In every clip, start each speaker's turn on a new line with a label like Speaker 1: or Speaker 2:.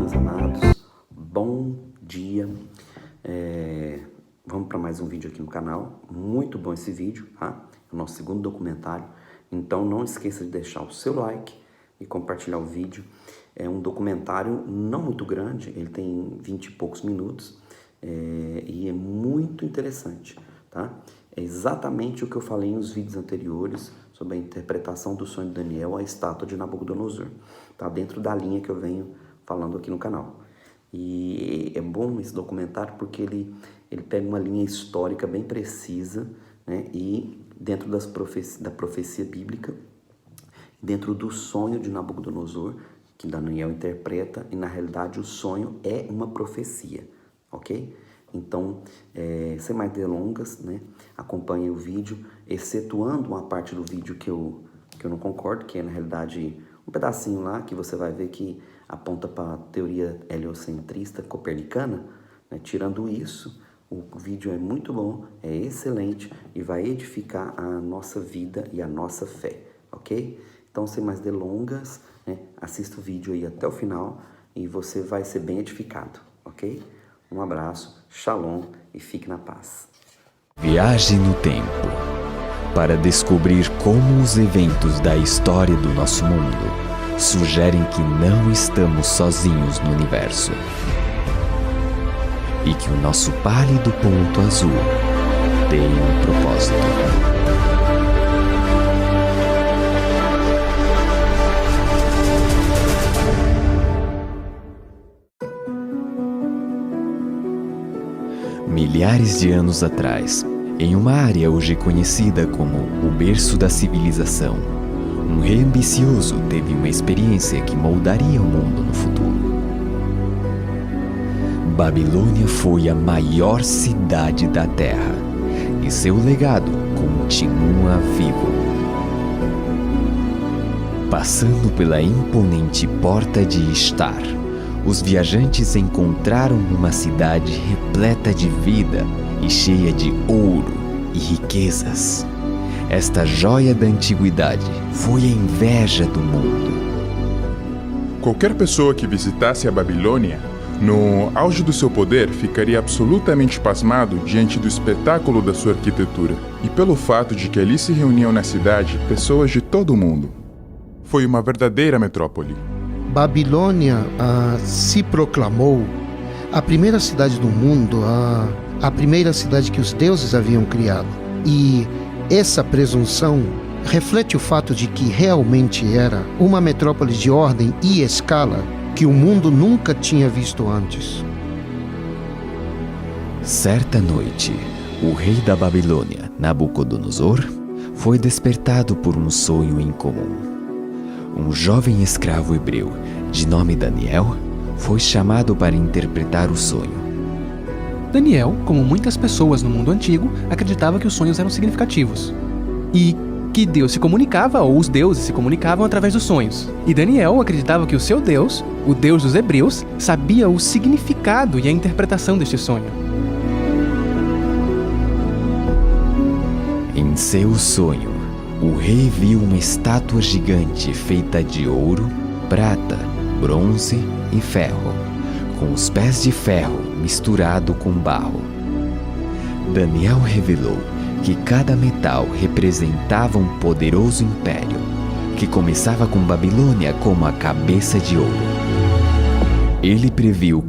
Speaker 1: meus amados, bom dia. Vamos para mais um vídeo aqui no canal. Muito bom esse vídeo, tá? É o nosso segundo documentário. Então não esqueça de deixar o seu like e compartilhar o vídeo. É um documentário não muito grande, ele tem 20 e poucos minutos e é muito interessante, tá? É exatamente o que eu falei nos vídeos anteriores sobre a interpretação do sonho de Daniel, a estátua de Nabucodonosor. Tá dentro da linha que eu venho falando aqui no canal. E é bom esse documentário porque ele pega uma linha histórica bem precisa, né? E dentro da profecia bíblica, dentro do sonho de Nabucodonosor, que Daniel interpreta, e na realidade o sonho é uma profecia, ok? Então, sem mais delongas, né? Acompanhe o vídeo, excetuando uma parte do vídeo que eu não concordo, que é na realidade um pedacinho lá que você vai ver que aponta para a teoria heliocentrista copernicana, né? Tirando isso, o vídeo é muito bom, é excelente e vai edificar a nossa vida e a nossa fé, ok? Então, sem mais delongas, né? Assista o vídeo aí até o final e você vai ser bem edificado, ok? Um abraço, shalom e fique na paz.
Speaker 2: Viaje no tempo para descobrir como os eventos da história do nosso mundo sugerem que não estamos sozinhos no universo e que o nosso pálido ponto azul tem um propósito. Milhares de anos atrás, em uma área hoje conhecida como o berço da civilização, um rei ambicioso teve uma experiência que moldaria o mundo no futuro. Babilônia foi a maior cidade da Terra e seu legado continua vivo. Passando pela imponente Porta de Ishtar, os viajantes encontraram uma cidade repleta de vida e cheia de ouro e riquezas. Esta joia da antiguidade foi a inveja do mundo.
Speaker 3: Qualquer pessoa que visitasse a Babilônia, no auge do seu poder, ficaria absolutamente pasmado diante do espetáculo da sua arquitetura e pelo fato de que ali se reuniam na cidade pessoas de todo o mundo. Foi uma verdadeira metrópole.
Speaker 4: Babilônia se proclamou a primeira cidade do mundo, a primeira cidade que os deuses haviam criado. E essa presunção reflete o fato de que realmente era uma metrópole de ordem e escala que o mundo nunca tinha visto antes.
Speaker 2: Certa noite, o rei da Babilônia, Nabucodonosor, foi despertado por um sonho incomum. Um jovem escravo hebreu, de nome Daniel, foi chamado para interpretar o sonho.
Speaker 5: Daniel, como muitas pessoas no mundo antigo, acreditava que os sonhos eram significativos e que Deus se comunicava, ou os deuses se comunicavam através dos sonhos. E Daniel acreditava que o seu Deus, o Deus dos hebreus, sabia o significado e a interpretação deste sonho.
Speaker 2: Em seu sonho, o rei viu uma estátua gigante feita de ouro, prata, bronze e ferro, com os pés de ferro misturado com barro. Daniel revelou que cada metal representava um poderoso império, que começava com Babilônia como a cabeça de ouro. Ele previu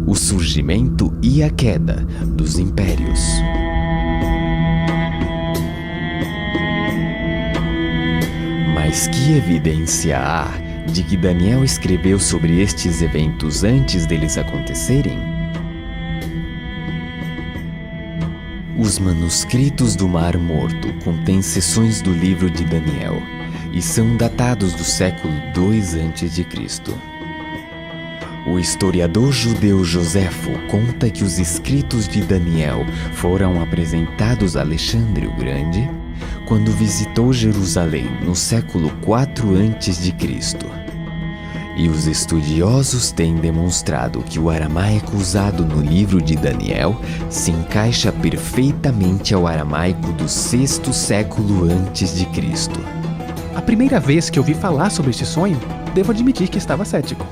Speaker 2: o surgimento e a queda dos impérios. Mas que evidência há de que Daniel escreveu sobre estes eventos antes deles acontecerem? Os manuscritos do Mar Morto contêm seções do livro de Daniel e são datados do século II a.C. O historiador judeu Joséfo conta que os escritos de Daniel foram apresentados a Alexandre o Grande quando visitou Jerusalém no século IV a.C. E os estudiosos têm demonstrado que o aramaico usado no livro de Daniel se encaixa perfeitamente ao aramaico do VI século a.C.
Speaker 5: A primeira vez que ouvi falar sobre este sonho, devo admitir que estava cético.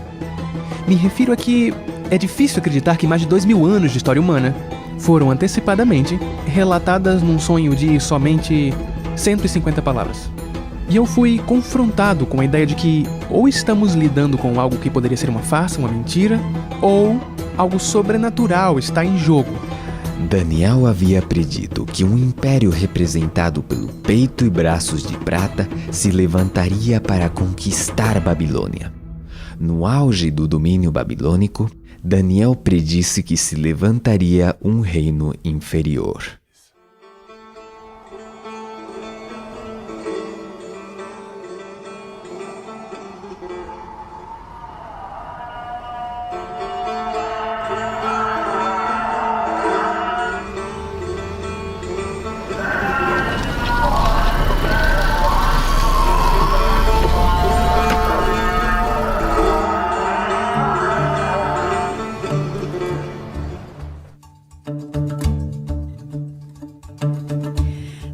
Speaker 5: Me refiro a que é difícil acreditar que mais de 2000 anos de história humana foram antecipadamente relatadas num sonho de somente 150 palavras. E eu fui confrontado com a ideia de que ou estamos lidando com algo que poderia ser uma farsa, uma mentira, ou algo sobrenatural está em jogo.
Speaker 2: Daniel havia predito que um império representado pelo peito e braços de prata se levantaria para conquistar Babilônia. No auge do domínio babilônico, Daniel predisse que se levantaria um reino inferior.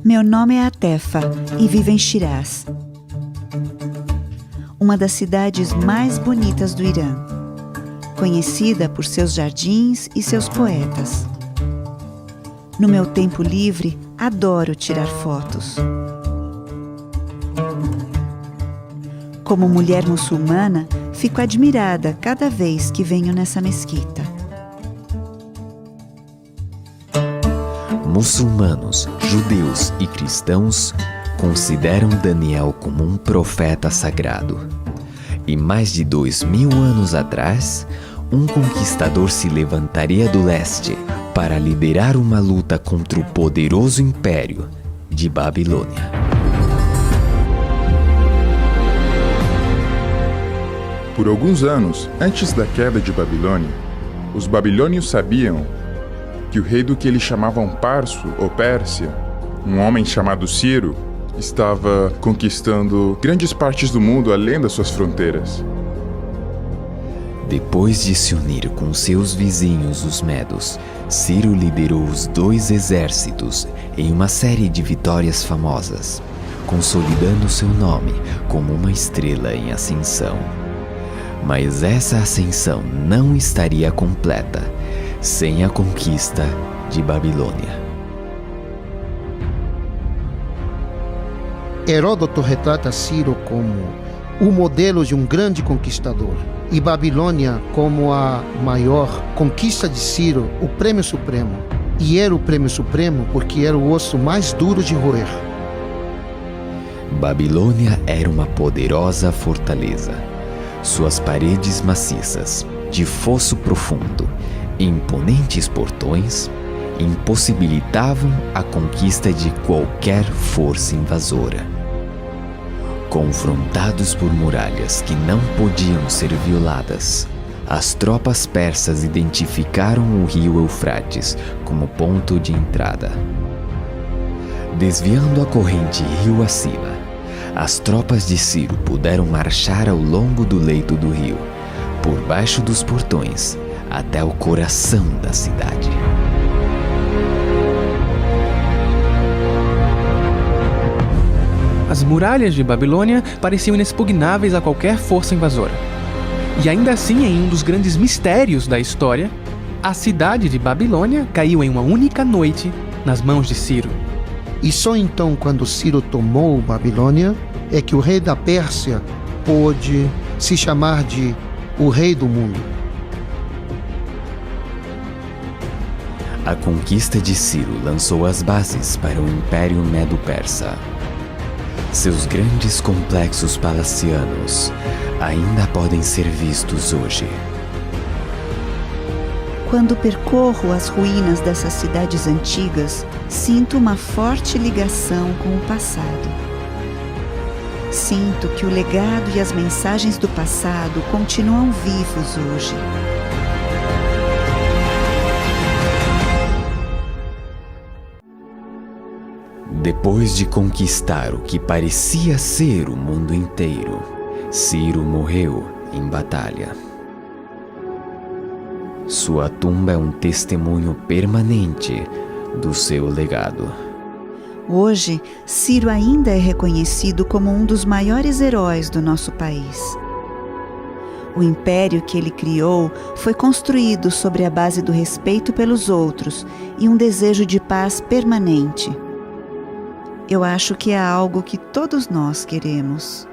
Speaker 6: Meu nome é Atefa e vivo em Shiraz, uma das cidades mais bonitas do Irã, conhecida por seus jardins e seus poetas. No meu tempo livre, adoro tirar fotos. Como mulher muçulmana, fico admirada cada vez que venho nessa mesquita.
Speaker 2: Muçulmanos, judeus e cristãos consideram Daniel como um profeta sagrado. E mais de 2000 anos atrás, um conquistador se levantaria do leste para liderar uma luta contra o poderoso império de Babilônia.
Speaker 3: Por alguns anos antes da queda de Babilônia, os babilônios sabiam que o rei do que eles chamavam Parso ou Pérsia, um homem chamado Ciro, estava conquistando grandes partes do mundo além das suas fronteiras.
Speaker 2: Depois de se unir com seus vizinhos, os medos, Ciro liderou os 2 exércitos em uma série de vitórias famosas, consolidando seu nome como uma estrela em ascensão. Mas essa ascensão não estaria completa sem a conquista de Babilônia.
Speaker 4: Heródoto retrata Ciro como o modelo de um grande conquistador e Babilônia como a maior conquista de Ciro, o prêmio supremo. E era o prêmio supremo porque era o osso mais duro de roer.
Speaker 2: Babilônia era uma poderosa fortaleza. Suas paredes maciças, de fosso profundo, e imponentes portões impossibilitavam a conquista de qualquer força invasora. Confrontados por muralhas que não podiam ser violadas, as tropas persas identificaram o rio Eufrates como ponto de entrada. Desviando a corrente rio acima, as tropas de Ciro puderam marchar ao longo do leito do rio, por baixo dos portões, até o coração da cidade.
Speaker 5: As muralhas de Babilônia pareciam inexpugnáveis a qualquer força invasora. E ainda assim, em um dos grandes mistérios da história, a cidade de Babilônia caiu em uma única noite nas mãos de Ciro.
Speaker 4: E só então, quando Ciro tomou Babilônia, é que o rei da Pérsia pôde se chamar de o rei do mundo.
Speaker 2: A conquista de Ciro lançou as bases para o Império Medo-Persa. Seus grandes complexos palacianos ainda podem ser vistos hoje.
Speaker 6: Quando percorro as ruínas dessas cidades antigas, sinto uma forte ligação com o passado. Sinto que o legado e as mensagens do passado continuam vivos hoje.
Speaker 2: Depois de conquistar o que parecia ser o mundo inteiro, Ciro morreu em batalha. Sua tumba é um testemunho permanente do seu legado.
Speaker 6: Hoje, Ciro ainda é reconhecido como um dos maiores heróis do nosso país. O império que ele criou foi construído sobre a base do respeito pelos outros e um desejo de paz permanente. Eu acho que é algo que todos nós queremos.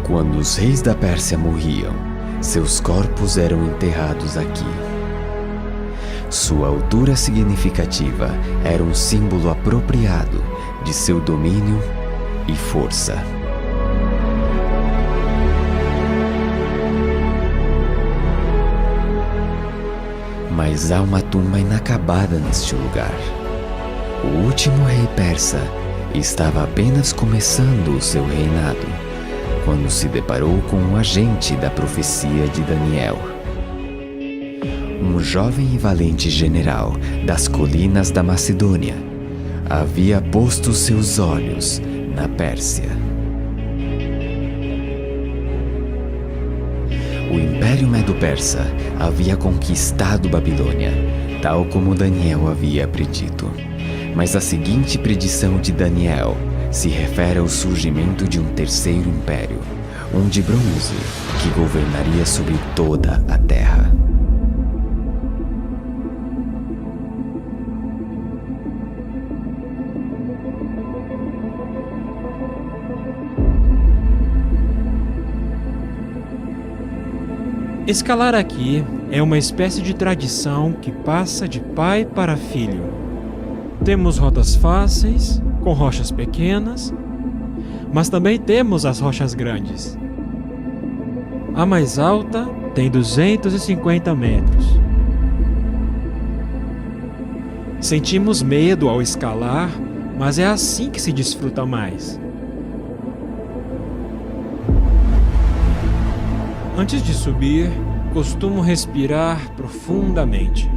Speaker 2: Quando os reis da Pérsia morriam, seus corpos eram enterrados aqui. Sua altura significativa era um símbolo apropriado de seu domínio e força. Mas há uma tumba inacabada neste lugar. O último rei persa estava apenas começando o seu reinado, quando se deparou com um agente da profecia de Daniel. Um jovem e valente general das colinas da Macedônia havia posto seus olhos na Pérsia. O Império Medo-Persa havia conquistado Babilônia, tal como Daniel havia predito. Mas a seguinte predição de Daniel se refere ao surgimento de um terceiro império, um de bronze, que governaria sobre toda a terra.
Speaker 7: Escalar aqui é uma espécie de tradição que passa de pai para filho. Temos rotas fáceis, com rochas pequenas, mas também temos as rochas grandes. A mais alta tem 250 metros. Sentimos medo ao escalar, mas é assim que se desfruta mais. Antes de subir, costumo respirar profundamente.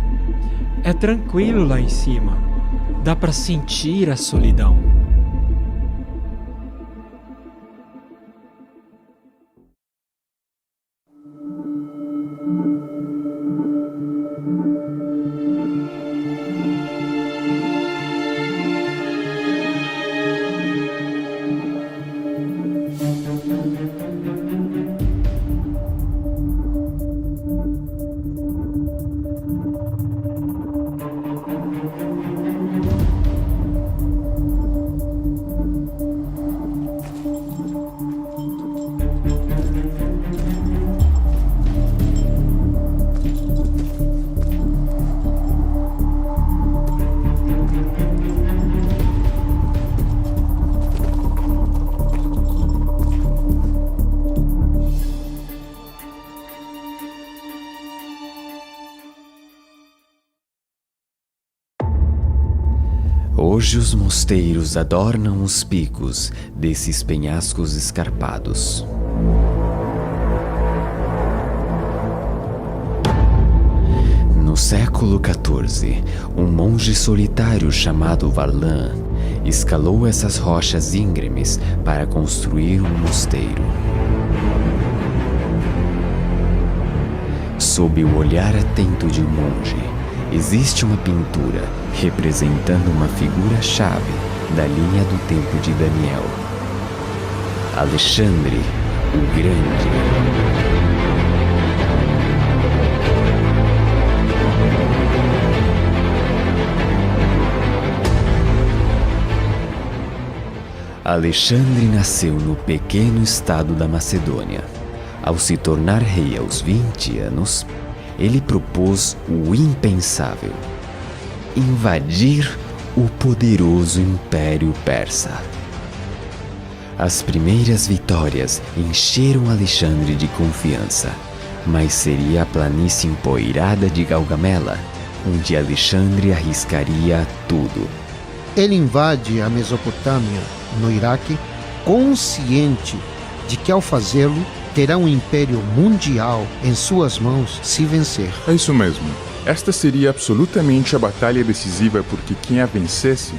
Speaker 7: É tranquilo lá em cima. Dá para sentir a solidão.
Speaker 2: Hoje os mosteiros adornam os picos desses penhascos escarpados. No século XIV, um monge solitário chamado Varlan escalou essas rochas íngremes para construir um mosteiro. Sob o olhar atento de um monge, existe uma pintura representando uma figura-chave da linha do tempo de Daniel. Alexandre o Grande. Alexandre nasceu no pequeno estado da Macedônia. Ao se tornar rei aos 20 anos, ele propôs o impensável: invadir o poderoso Império Persa. As primeiras vitórias encheram Alexandre de confiança, mas seria a planície empoeirada de Gaugamela, onde Alexandre arriscaria tudo.
Speaker 4: Ele invade a Mesopotâmia, no Iraque, consciente de que ao fazê-lo terá um império mundial em suas mãos se vencer.
Speaker 3: É isso mesmo. Esta seria absolutamente a batalha decisiva, porque quem a vencesse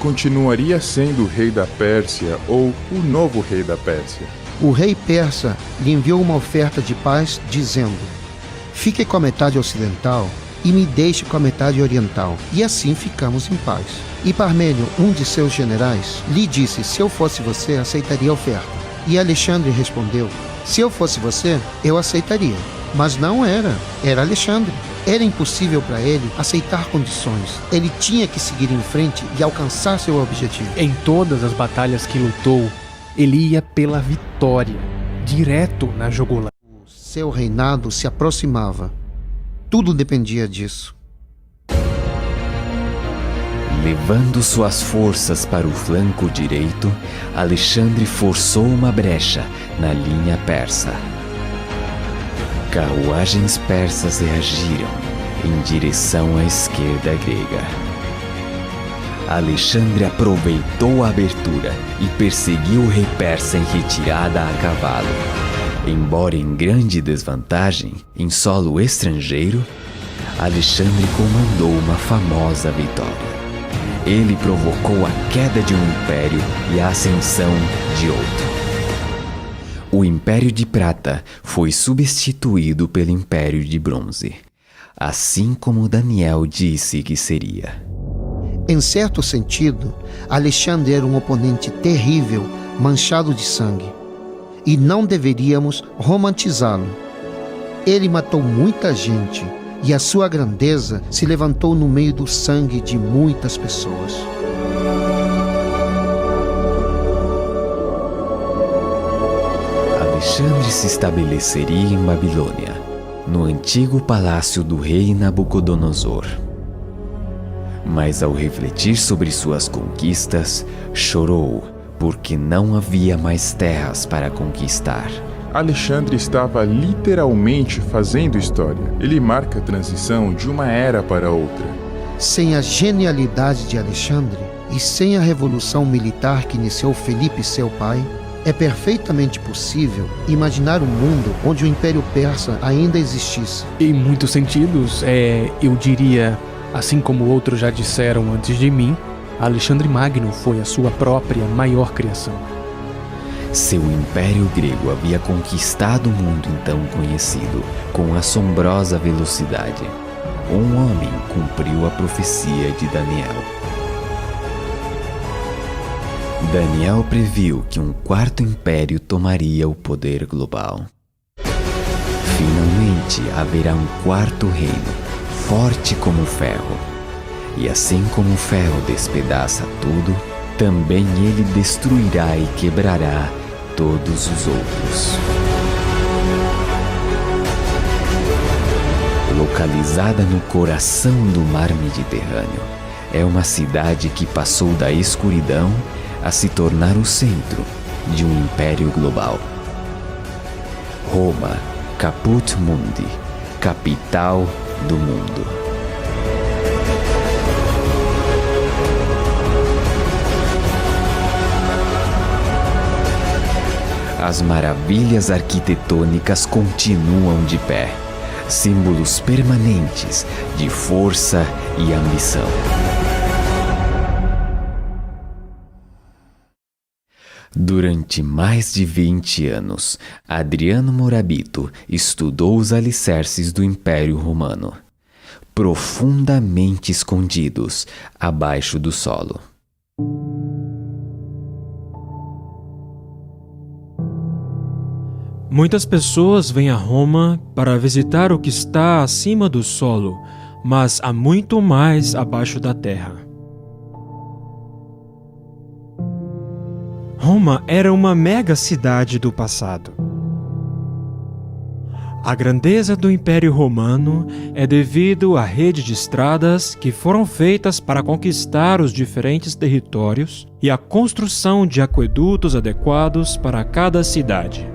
Speaker 3: continuaria sendo o rei da Pérsia ou o novo rei da Pérsia.
Speaker 4: O rei persa lhe enviou uma oferta de paz, dizendo: fique com a metade ocidental e me deixe com a metade oriental, e assim ficamos em paz. E Parmênio, um de seus generais, lhe disse: se eu fosse você, aceitaria a oferta. E Alexandre respondeu: se eu fosse você, eu aceitaria. Mas não era Alexandre. Era impossível para ele aceitar condições. Ele tinha que seguir em frente e alcançar seu objetivo.
Speaker 5: Em todas as batalhas que lutou, ele ia pela vitória, direto na jugular.
Speaker 4: Seu reinado se aproximava. Tudo dependia disso.
Speaker 2: Levando suas forças para o flanco direito, Alexandre forçou uma brecha na linha persa. Carruagens persas reagiram em direção à esquerda grega. Alexandre aproveitou a abertura e perseguiu o rei persa em retirada a cavalo. Embora em grande desvantagem, em solo estrangeiro, Alexandre comandou uma famosa vitória. Ele provocou a queda de um império e a ascensão de outro. O Império de Prata foi substituído pelo Império de Bronze, assim como Daniel disse que seria.
Speaker 4: Em certo sentido, Alexandre era um oponente terrível, manchado de sangue. E não deveríamos romantizá-lo. Ele matou muita gente e a sua grandeza se levantou no meio do sangue de muitas pessoas.
Speaker 2: Alexandre se estabeleceria em Babilônia, no antigo palácio do rei Nabucodonosor. Mas ao refletir sobre suas conquistas, chorou, porque não havia mais terras para conquistar.
Speaker 3: Alexandre estava literalmente fazendo história. Ele marca a transição de uma era para outra.
Speaker 4: Sem a genialidade de Alexandre e sem a revolução militar que iniciou Felipe, seu pai, é perfeitamente possível imaginar um mundo onde o Império Persa ainda existisse.
Speaker 5: Em muitos sentidos, eu diria, assim como outros já disseram antes de mim, Alexandre Magno foi a sua própria maior criação.
Speaker 2: Seu império grego havia conquistado o mundo então conhecido com assombrosa velocidade. Um homem cumpriu a profecia de Daniel. Daniel previu que um quarto império tomaria o poder global. Finalmente haverá um quarto reino, forte como o ferro. E assim como o ferro despedaça tudo, também ele destruirá e quebrará todos os outros. Localizada no coração do mar Mediterrâneo, é uma cidade que passou da escuridão a se tornar o centro de um império global. Roma, Caput Mundi, capital do mundo. As maravilhas arquitetônicas continuam de pé, símbolos permanentes de força e ambição. Durante mais de 20 anos, Adriano Morabito estudou os alicerces do Império Romano, profundamente escondidos abaixo do solo.
Speaker 7: Muitas pessoas vêm a Roma para visitar o que está acima do solo, mas há muito mais abaixo da terra. Roma era uma mega cidade do passado. A grandeza do Império Romano é devido à rede de estradas que foram feitas para conquistar os diferentes territórios e à construção de aquedutos adequados para cada cidade.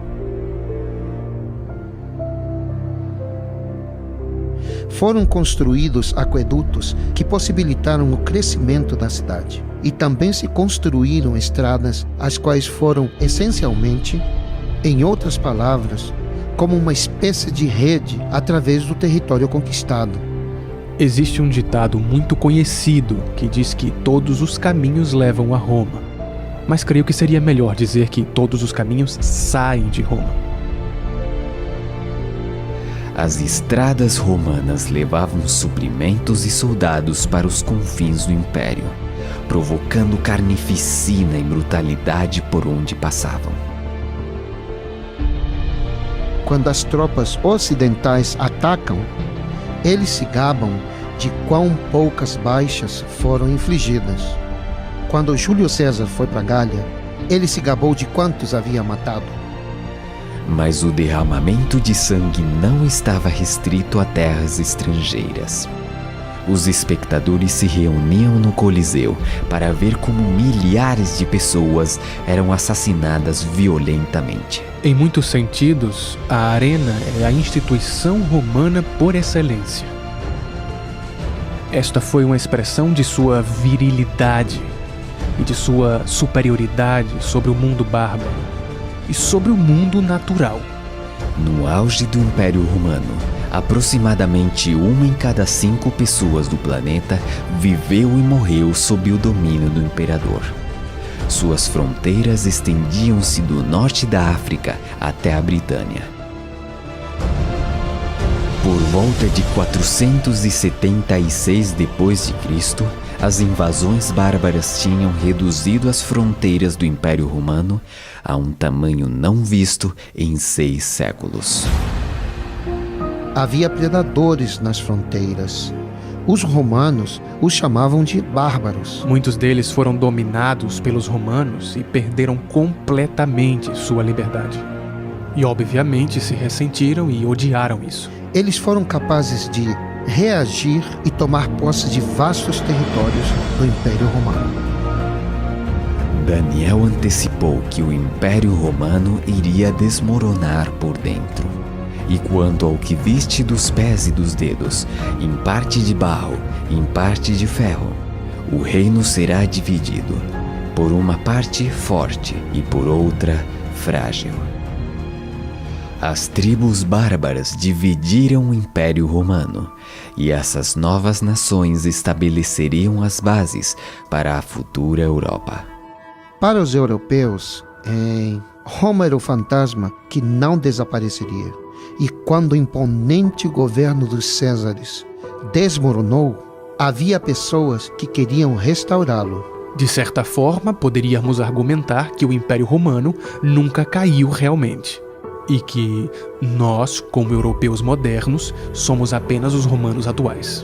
Speaker 4: Foram construídos aquedutos que possibilitaram o crescimento da cidade. E também se construíram estradas, as quais foram essencialmente, em outras palavras, como uma espécie de rede através do território conquistado.
Speaker 5: Existe um ditado muito conhecido que diz que todos os caminhos levam a Roma. Mas creio que seria melhor dizer que todos os caminhos saem de Roma.
Speaker 2: As estradas romanas levavam suprimentos e soldados para os confins do império, provocando carnificina e brutalidade por onde passavam.
Speaker 4: Quando as tropas ocidentais atacam, eles se gabam de quão poucas baixas foram infligidas. Quando Júlio César foi para Gália, ele se gabou de quantos havia matado.
Speaker 2: Mas o derramamento de sangue não estava restrito a terras estrangeiras. Os espectadores se reuniam no Coliseu para ver como milhares de pessoas eram assassinadas violentamente.
Speaker 5: Em muitos sentidos, a arena é a instituição romana por excelência. Esta foi uma expressão de sua virilidade e de sua superioridade sobre o mundo bárbaro e sobre o mundo natural.
Speaker 2: No auge do Império Romano, aproximadamente 1 em cada 5 pessoas do planeta viveu e morreu sob o domínio do imperador. Suas fronteiras estendiam-se do norte da África até a Britânia. Por volta de 476 d.C., as invasões bárbaras tinham reduzido as fronteiras do Império Romano a um tamanho não visto em 6 séculos.
Speaker 4: Havia predadores nas fronteiras. Os romanos os chamavam de bárbaros.
Speaker 5: Muitos deles foram dominados pelos romanos e perderam completamente sua liberdade. E obviamente se ressentiram e odiaram isso.
Speaker 4: Eles foram capazes de reagir e tomar posse de vastos territórios do Império Romano.
Speaker 2: Daniel antecipou que o Império Romano iria desmoronar por dentro. E quanto ao que viste dos pés e dos dedos, em parte de barro, em parte de ferro, o reino será dividido, por uma parte forte e por outra frágil. As tribos bárbaras dividiram o Império Romano, e essas novas nações estabeleceriam as bases para a futura Europa.
Speaker 4: Para os europeus, Roma era o fantasma que não desapareceria. E quando o imponente governo dos Césares desmoronou, havia pessoas que queriam restaurá-lo.
Speaker 5: De certa forma, poderíamos argumentar que o Império Romano nunca caiu realmente. E que nós, como europeus modernos, somos apenas os romanos atuais.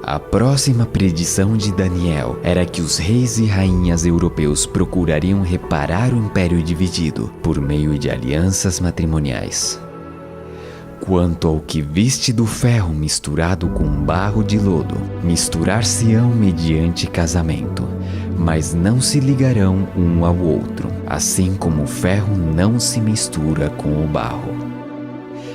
Speaker 2: A próxima predição de Daniel era que os reis e rainhas europeus procurariam reparar o império dividido por meio de alianças matrimoniais. Quanto ao que viste do ferro misturado com barro de lodo, misturar-se-ão mediante casamento, mas não se ligarão um ao outro, assim como o ferro não se mistura com o barro.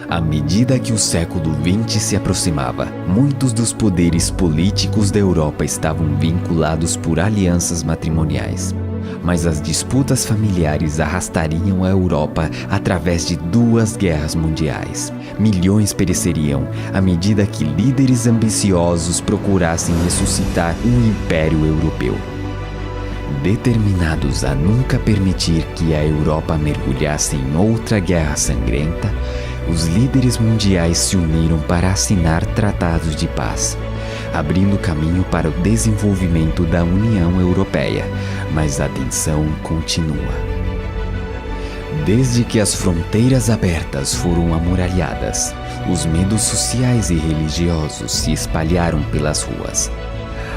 Speaker 2: À medida que o século XX se aproximava, muitos dos poderes políticos da Europa estavam vinculados por alianças matrimoniais. Mas as disputas familiares arrastariam a Europa através de 2 guerras mundiais. Milhões pereceriam à medida que líderes ambiciosos procurassem ressuscitar um império europeu. Determinados a nunca permitir que a Europa mergulhasse em outra guerra sangrenta, os líderes mundiais se uniram para assinar tratados de paz, abrindo caminho para o desenvolvimento da União Europeia, mas a tensão continua. Desde que as fronteiras abertas foram amuralhadas, os medos sociais e religiosos se espalharam pelas ruas.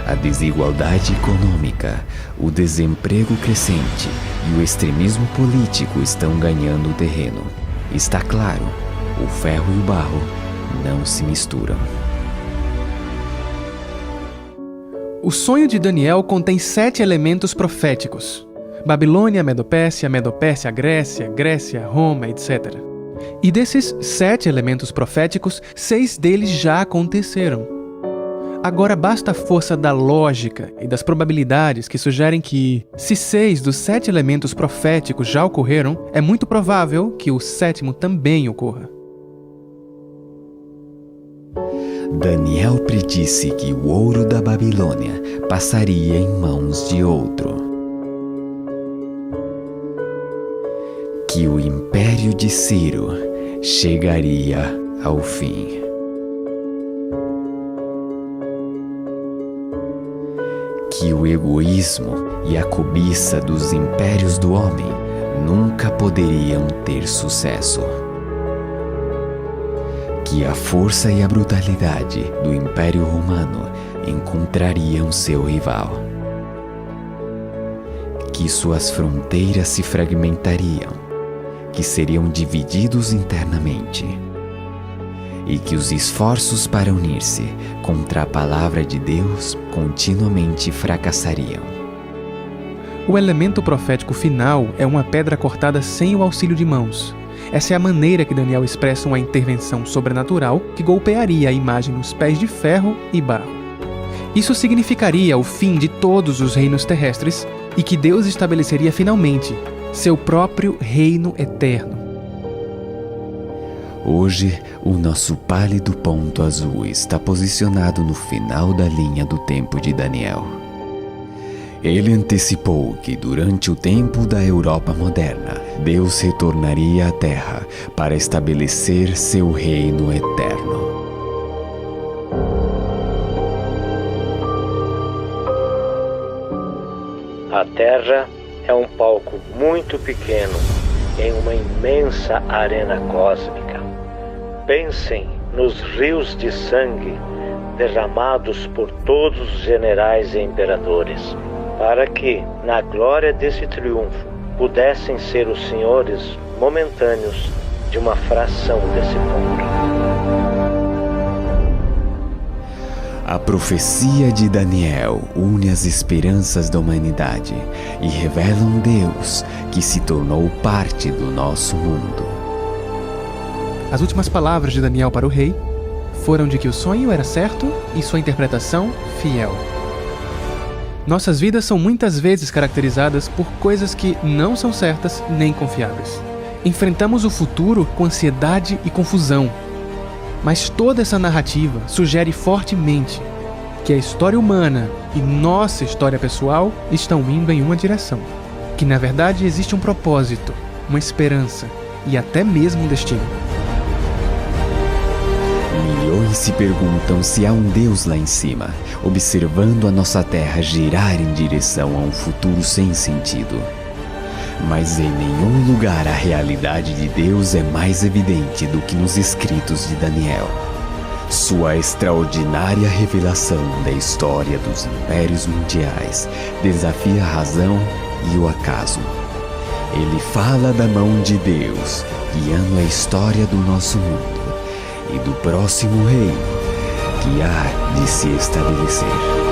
Speaker 2: A desigualdade econômica, o desemprego crescente e o extremismo político estão ganhando terreno. Está claro, o ferro e o barro não se misturam.
Speaker 5: O sonho de Daniel contém 7 elementos proféticos: Babilônia, Medopérsia, Medopérsia, Grécia, Grécia, Roma, etc. E desses 7 elementos proféticos, 6 deles já aconteceram. Agora basta a força da lógica e das probabilidades que sugerem que, se 6 dos 7 elementos proféticos já ocorreram, é muito provável que o 7º também ocorra.
Speaker 2: Daniel predisse que o ouro da Babilônia passaria em mãos de outro. Que o império de Ciro chegaria ao fim. Que o egoísmo e a cobiça dos impérios do homem nunca poderiam ter sucesso. Que a força e a brutalidade do Império Romano encontrariam seu rival. Que suas fronteiras se fragmentariam, que seriam divididos internamente, e que os esforços para unir-se contra a palavra de Deus continuamente fracassariam.
Speaker 5: O elemento profético final é uma pedra cortada sem o auxílio de mãos. Essa é a maneira que Daniel expressa uma intervenção sobrenatural que golpearia a imagem nos pés de ferro e barro. Isso significaria o fim de todos os reinos terrestres e que Deus estabeleceria finalmente seu próprio reino eterno.
Speaker 2: Hoje, o nosso pálido ponto azul está posicionado no final da linha do tempo de Daniel. Ele antecipou que durante o tempo da Europa moderna, Deus retornaria à Terra para estabelecer seu reino eterno.
Speaker 8: A Terra é um palco muito pequeno em uma imensa arena cósmica. Pensem nos rios de sangue derramados por todos os generais e imperadores, para que, na glória desse triunfo, pudessem ser os senhores momentâneos de uma fração desse mundo.
Speaker 2: A profecia de Daniel une as esperanças da humanidade e revela um Deus que se tornou parte do nosso mundo.
Speaker 5: As últimas palavras de Daniel para o rei foram de que o sonho era certo e sua interpretação fiel. Nossas vidas são muitas vezes caracterizadas por coisas que não são certas nem confiáveis. Enfrentamos o futuro com ansiedade e confusão. Mas toda essa narrativa sugere fortemente que a história humana e nossa história pessoal estão indo em uma direção. Que na verdade existe um propósito, uma esperança e até mesmo um destino.
Speaker 2: Milhões se perguntam se há um Deus lá em cima, observando a nossa terra girar em direção a um futuro sem sentido. Mas em nenhum lugar a realidade de Deus é mais evidente do que nos escritos de Daniel. Sua extraordinária revelação da história dos impérios mundiais desafia a razão e o acaso. Ele fala da mão de Deus, guiando a história do nosso mundo e do próximo reino que há de se estabelecer.